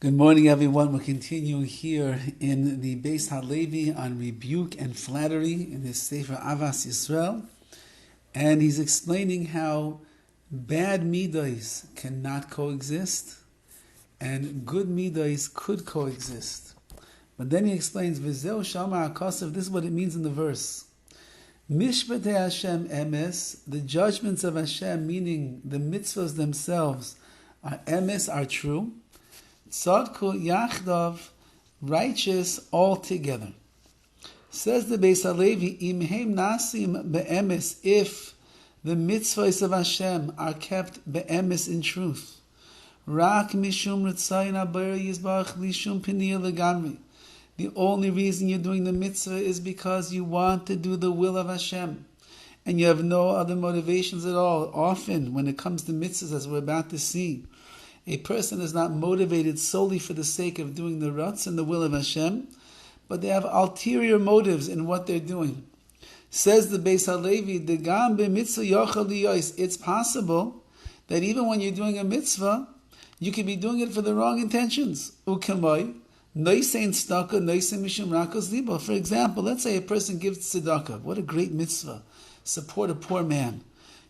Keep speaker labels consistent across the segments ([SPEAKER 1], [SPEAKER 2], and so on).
[SPEAKER 1] Good morning, everyone. We're continuing here in the Beis HaLevi on Rebuke and Flattery in his Sefer AHAVAS YISRAEL. And he's explaining how bad midos cannot coexist and good midos could coexist. But then he explains, V'zeu shama ha'kasav, this is what it means in the verse. Mishpatei Hashem emes, the judgments of Hashem, meaning the mitzvos themselves, are emes, are true. Tzadku yachdav, righteous altogether. Says the Beis HaLevi, Im heim nasim be'emes, if the mitzvahs of Hashem are kept be'emes in truth. Rak mishum ritzayin habayra yizbarach lishum piniya legamri. The only reason you're doing the mitzvah is because you want to do the will of Hashem. And you have no other motivations at all. Often, when it comes to mitzvahs, as we're about to see, a person is not motivated solely for the sake of doing the ruts and the will of Hashem, but they have ulterior motives in what they're doing. Says the Beis HaLevi, "Degam b'mitzvah yochel liyos." It's possible that even when you're doing a mitzvah, you could be doing it for the wrong intentions. Ukemoi, noisein tzedakah, noisein mishum rakos libo. For example, let's say a person gives tzedakah. What a great mitzvah. Support a poor man.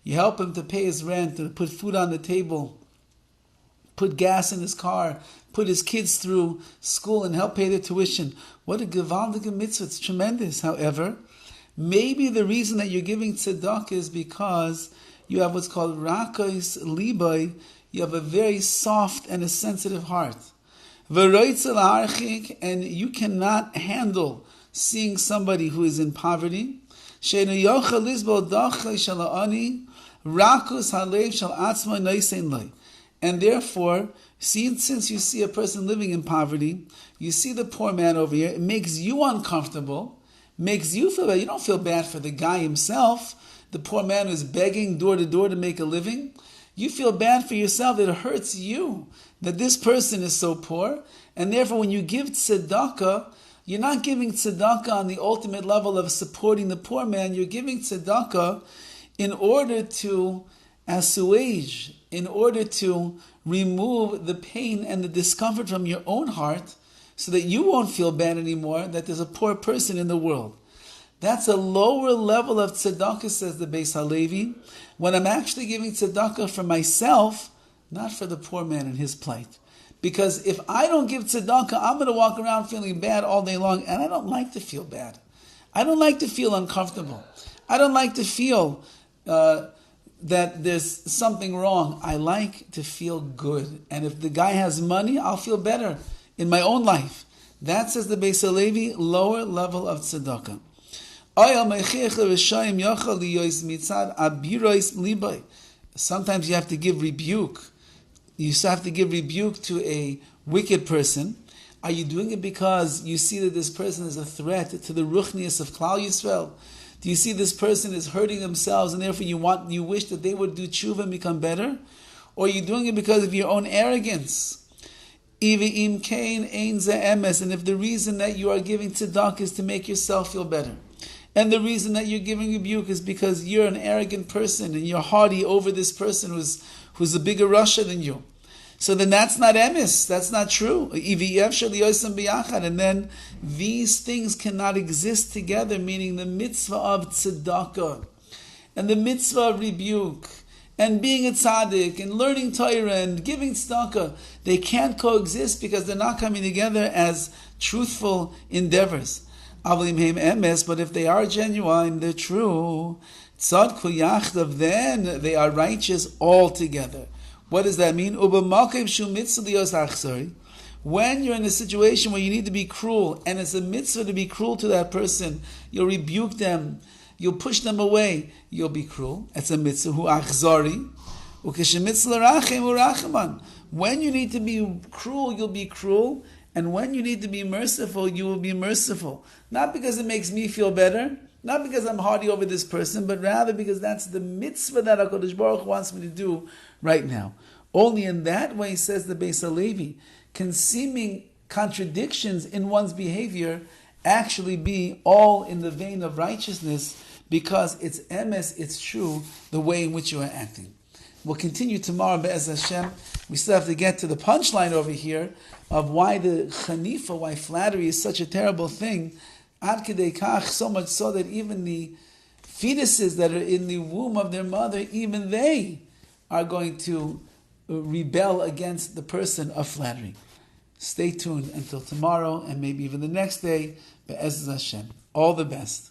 [SPEAKER 1] You help him to pay his rent, to put food on the table, put gas in his car, put his kids through school and help pay their tuition. What a gewaldige mitzvah. It's tremendous. However, maybe the reason that you're giving tzedakah is because you have what's called rakos libai. You have a very soft and a sensitive heart. And you cannot handle seeing somebody who is in poverty. And therefore, since you see a person living in poverty, you see the poor man over here, it makes you uncomfortable, makes you feel bad. You don't feel bad for the guy himself, the poor man who's begging door to door to make a living. You feel bad for yourself. It hurts you that this person is so poor. And therefore, when you give tzedakah, you're not giving tzedakah on the ultimate level of supporting the poor man. You're giving tzedakah in order to assuage, in order to remove the pain and the discomfort from your own heart so that you won't feel bad anymore that there's a poor person in the world. That's a lower level of tzedakah, says the Beis HaLevi, when I'm actually giving tzedakah for myself, not for the poor man in his plight. Because if I don't give tzedakah, I'm going to walk around feeling bad all day long, and I don't like to feel bad. I don't like to feel uncomfortable. I don't like to feel that there's something wrong. I like to feel good. And if the guy has money, I'll feel better in my own life. That, says the Beis HaLevi, lower level of tzedakah. Sometimes you have to give rebuke. You have to give rebuke to a wicked person. Are you doing it because you see that this person is a threat to the ruchnius of Klal Yisrael? Do you see this person is hurting themselves and therefore you wish that they would do tshuva and become better? Or are you doing it because of your own arrogance? And if the reason that you are giving tzedakah is to make yourself feel better, and the reason that you're giving rebuke is because you're an arrogant person and you're haughty over this person who's a bigger Rasha than you, so then that's not emes, that's not true. And then these things cannot exist together, meaning the mitzvah of tzedakah and the mitzvah of rebuke and being a tzaddik and learning Torah and giving tzedakah. They can't coexist because they're not coming together as truthful endeavors. But if they are genuine, they're true, tzadku yachdav, then they are righteous altogether. What does that mean? When you're in a situation where you need to be cruel, and it's a mitzvah to be cruel to that person, you'll rebuke them, you'll push them away, you'll be cruel. It's a mitzvah. When you need to be cruel, you'll be cruel. And when you need to be merciful, you will be merciful. Not because it makes me feel better, not because I'm haughty over this person, but rather because that's the mitzvah that HaKadosh Baruch Hu wants me to do right now. Only in that way, says the Beis HaLevi, can seeming contradictions in one's behavior actually be all in the vein of righteousness because it's emes, it's true, the way in which you are acting. We'll continue tomorrow, Be'ez Hashem. We still have to get to the punchline over here of why the chanifa, why flattery is such a terrible thing. Ad kedei kach, so much so that even the fetuses that are in the womb of their mother, even they are going to rebel against the person of flattery. Stay tuned until tomorrow and maybe even the next day. Be'ez Hashem. All the best.